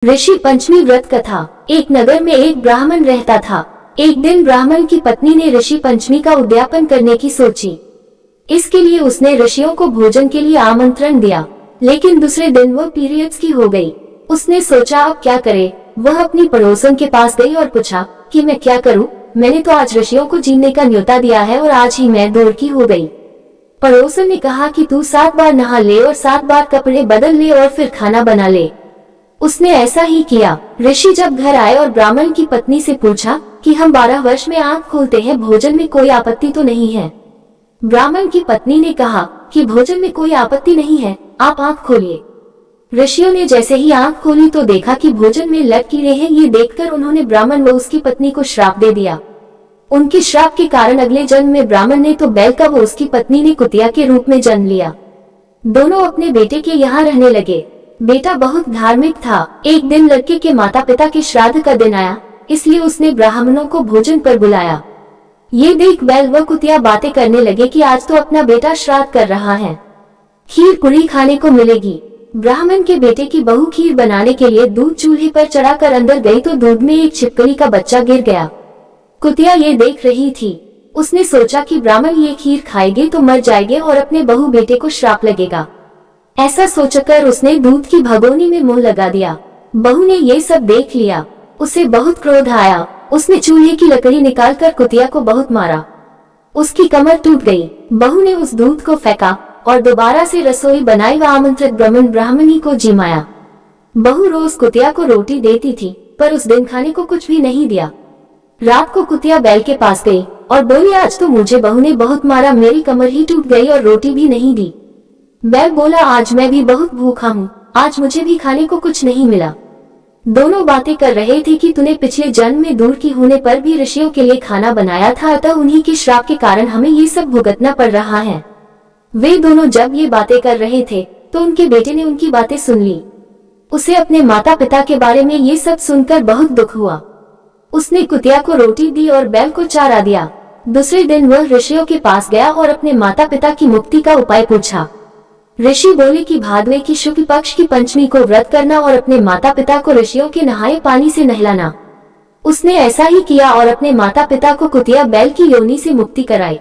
ऋषि पंचमी व्रत कथा। एक नगर में एक ब्राह्मण रहता था। एक दिन ब्राह्मण की पत्नी ने ऋषि पंचमी का उद्यापन करने की सोची। इसके लिए उसने ऋषियों को भोजन के लिए आमंत्रण दिया, लेकिन दूसरे दिन वह पीरियड्स की हो गई। उसने सोचा अब क्या करे। वह अपनी पड़ोसन के पास गई और पूछा कि मैं क्या करूं, मैंने तो आज ऋषियों को जीने का न्योता दिया है और आज ही मैं दूर की हो गई। पड़ोसन ने कहा कि तू 7 बार नहा ले और 7 बार कपड़े बदल ले और फिर खाना बना ले। उसने ऐसा ही किया। ऋषि जब घर आए और ब्राह्मण की पत्नी से पूछा कि हम 12 वर्ष में आंख खोलते हैं, भोजन में कोई आपत्ति तो नहीं है। ब्राह्मण की पत्नी ने कहा कि भोजन में कोई आपत्ति नहीं है, आप आंख खोलिए। ऋषियों ने जैसे ही आंख खोली तो देखा कि भोजन में लट कीड़े हैं। ये देखकर उन्होंने ब्राह्मण व उसकी पत्नी को श्राप दे दिया। उनके श्राप के कारण अगले जन्म में ब्राह्मण ने तो बैल का व उसकी पत्नी ने कुतिया के रूप में जन्म लिया। दोनों अपने बेटे के यहाँ रहने लगे। बेटा बहुत धार्मिक था। एक दिन लड़के के माता पिता के श्राद्ध का दिन आया, इसलिए उसने ब्राह्मणों को भोजन पर बुलाया। ये देख बैल व कुतिया बातें करने लगे कि आज तो अपना बेटा श्राद्ध कर रहा है, खीर पूरी खाने को मिलेगी। ब्राह्मण के बेटे की बहू खीर बनाने के लिए दूध चूल्हे पर चढ़ाकर अंदर गई तो दूध में एक छिपकली का बच्चा गिर गया। कुतिया ये देख रही थी। उसने सोचा कि ब्राह्मण ये खीर खाएंगे तो मर जाएंगे और अपने बहू बेटे को श्राप लगेगा। ऐसा सोचकर उसने दूध की भगोनी में मुंह लगा दिया। बहू ने ये सब देख लिया। उसे बहुत क्रोध आया। उसने चूल्हे की लकड़ी निकालकर कुतिया को बहुत मारा। उसकी कमर टूट गई। बहू ने उस दूध को फेंका और दोबारा से रसोई बनाई व आमंत्रित ब्राह्मणी को जिमाया। बहू रोज कुतिया को रोटी देती थी, पर उस दिन खाने को कुछ भी नहीं दिया। रात को कुतिया बैल के पास गई और बोली, आज तो मुझे बहू ने बहुत मारा, मेरी कमर ही टूट गई और रोटी भी नहीं दी। बैल बोला, आज मैं भी बहुत भूखा हूँ, आज मुझे भी खाने को कुछ नहीं मिला। दोनों बातें कर रहे थे कि तूने पिछले जन्म में दूर की होने पर भी ऋषियों के लिए खाना बनाया था, अतः उन्हीं के श्राप के कारण हमें ये सब भुगतना पड़ रहा है। वे दोनों जब ये बातें कर रहे थे तो उनके बेटे ने उनकी बातें सुन ली। उसे अपने माता पिता के बारे में ये सब सुनकर बहुत दुख हुआ। उसने कुतिया को रोटी दी और बैल को चारा दिया। दूसरे दिन वह ऋषियों के पास गया और अपने माता पिता की मुक्ति का उपाय पूछा। ऋषि बोले कि भादवे की शुक्ल पक्ष की पंचमी को व्रत करना और अपने माता पिता को ऋषियों के नहाए पानी से नहलाना। उसने ऐसा ही किया और अपने माता पिता को कुतिया बैल की योनि से मुक्ति कराई।